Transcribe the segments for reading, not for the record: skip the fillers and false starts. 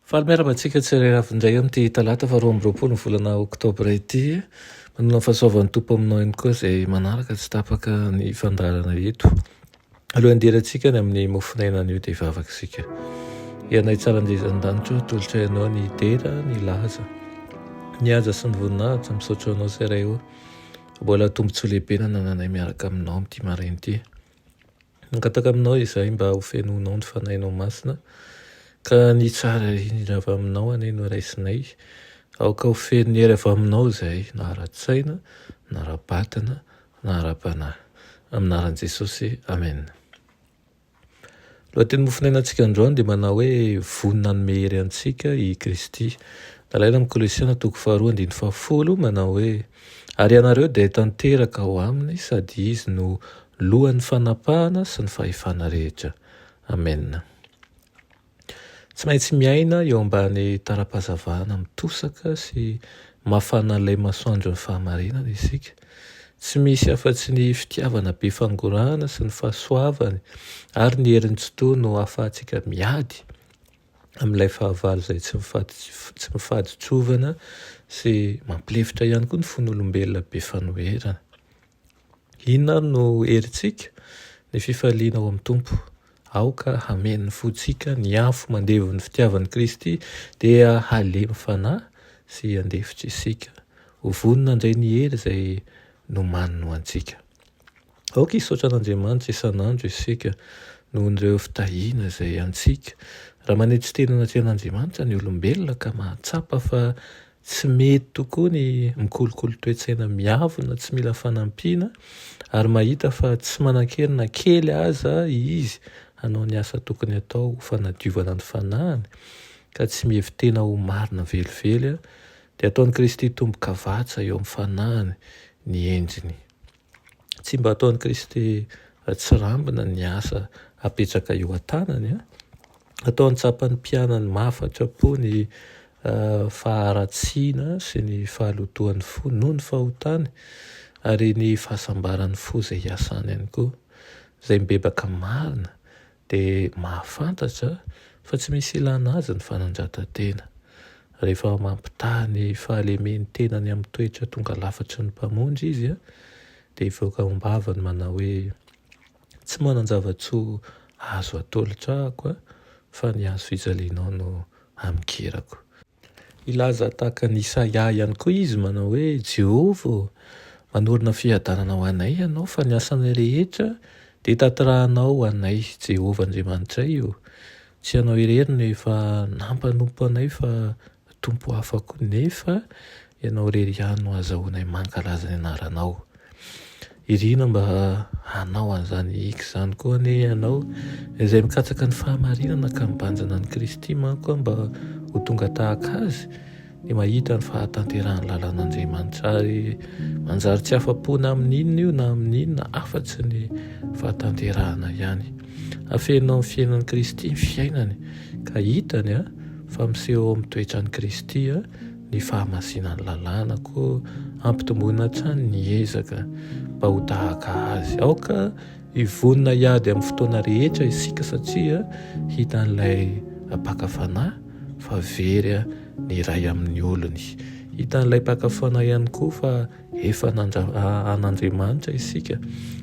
Faly miaramatsika tsirairavindray amin'ity talata 2 volana oktobra ity. Manana fahasoavan'ny tompo aminao ihany koa izay manaraka tsy tapaka ny fandarana eto. Alohan'ny dirantsika ny amin'ny mofinaina an'io dia vavaka isika. Ianay tsara andizan-danitra tolotra ianao ny dera, ny laza, ny aja sy ny voninahitra misaotra anao seray eo. Mbola tombontsoa lehibe na nananay miaraka aminao amin'ity maraina ity. Mangataka aminao izay mba ho fenoinao ny fanahinao masina. Ka ny tsara indrindra avy aminao anay no raisinay. Aoka ho feno ny hery avy aminao izay na ara-tsaina, na ara-batana, na ara-panahy. Aminaran'i Jesosy, amen. Lohateny mofinainantsika androany dia manao hoe vonona ny mehery antsika i Kristy. Nalaina amin'ny Kolosiana 2:10 manao hoe ary ianareo dia tanteraka ho aminy sady izy no lohan'ny fanapahana sy ny fahefana rehetra. Amen. Tsy maintsy miaina eo ambany tara-pazavana mitosaka sy mafana ilay masoandro ny fahamarinana isika. Tsy misy afa-tsy ny fitiavana be fangorahana sy ny fahasoavany ary ny herin'ny tsotoa no ahafahantsika miady amin'ilay fahavalo izay tsy mifaditsovana sy mampilefitra ihany koa ny fon'olombelona be fanoherana. Inona no herintsika? Ny fifaliana ao amin'ny Tompo. Aoka hamen'ny fotsika ny afo mandevo ny fitiavan'i Kristy dia halemy fanahy sy handefitra isika. Ho vonona indray ny hery izay nomanino antsika. Aoka hisaotra an'Andriamanitra isan'andro isika noho ireo fitahiana izay antsika. Raha manetry tenana tian'Andriamanitra ny olombelona ka mahatsapa fa tsy mety tokoa ny mikolokolo toe-tsaina miavona tsy mila fanampiana ary mahita fa tsy manan-kerina kely aza izy hanao ny asa tokony atao fanadiovana ny fanahiny ka tsy mihevitena ho marina velively dia ataon'i Kristy tomboka vatsa eo amin'ny fanahiny ny endriny. Tsy mba ataon'i Kristy tsy rambina ny asa apetraka eo an-tanany. Ataon'ny tsapany mpianany mahafatra-po ny faharatsiana sy ny fahalotoan'ny fo noho ny fahotany ary ny fahasambaran'ny fo izay hiasany ihany koa. Izay mibebaka marina dia mahafantatra fa tsy misy ilana azy ny fanandratan-tena. Rehefa mampitaha ny fahalemeny tenany amin'ny toetra tonga lafatry ny mpamondry izy dia hivoaka ombavany manao hoe tsy manan-javatsoa azo atolotra ahako fa ny azo fijalianao no amikerako. Ilaza tahaka ny Isaia ihany koa izy manao hoe Jehovah manorina fiadanana ho anay ianao fa ny asany rehetra dia tanterahanao anay. Jehovah Andriamanitra io. Tsy ianao irery nefa nampanompo anay fa tompo hafako nefa ianao irery ihany no azahoanay mankalaza ny anaranao. Irina mba hanao an'izany hika izany koa ane ianao izay mikatsaka ny fahamarinana ka mibanjana ny Kristy manko mba ho tonga tahaka azy dia mahita ny fahatanterahany lalàn'Andriamanitra ary manjary tsy afa-pona amin'inona io na amin'inona afa-tsy ny fahatanterahana ihany. Afenao amin'ny fiainan'i Kristy ny fiainany ka hitany fa miseho amin'ny toetran'i Kristy ny fahamasinany lalàna koa ampitomboina hatrany ny ezaka mba ho tahaka azy. Aoka hivonona hiady amin'ny fotoana rehetra isika satria hitan'ilay mpakafanahy fa very ny ray amin'ny olony. Hitan'ilay mpakafanahy ihany koa fa efa an'Andriamanitra isika,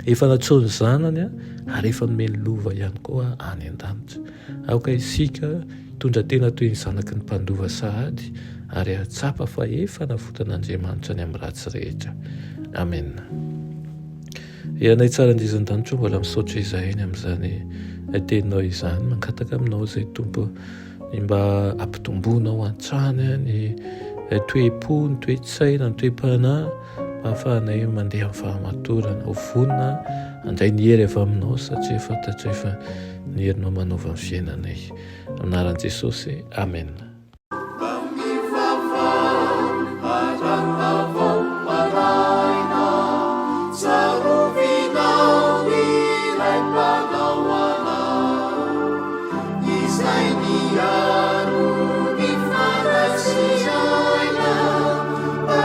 efa natsony zanany ary efa nomeny lova ihany koa any an-danitra. Aoka isika tondra tena toy ny zanaky ny mpandova sahady ary atsapa fa efa navotan'Andriamanitra ny amin'ny ratsy rehetra. Amen. Ianay tsara andizan-danitra mbola misaotra izahay amin'izany teninao izany. Mangataka aminao izay Tompo ny mba ampitomboanao an-trany ny toe-po, ny toe-tsaina, ny toe-panahy mba hahafahanay mandeha amin'ny fahamatorana. Ho vonona handray ny hery avy aminao satria fantatra efa ny herinao manaova ny fiainanay. Anaran'i Jesosy, amen. Izay miaro ny farasiana mba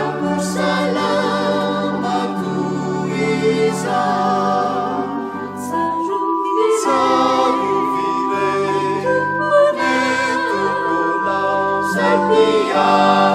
miaina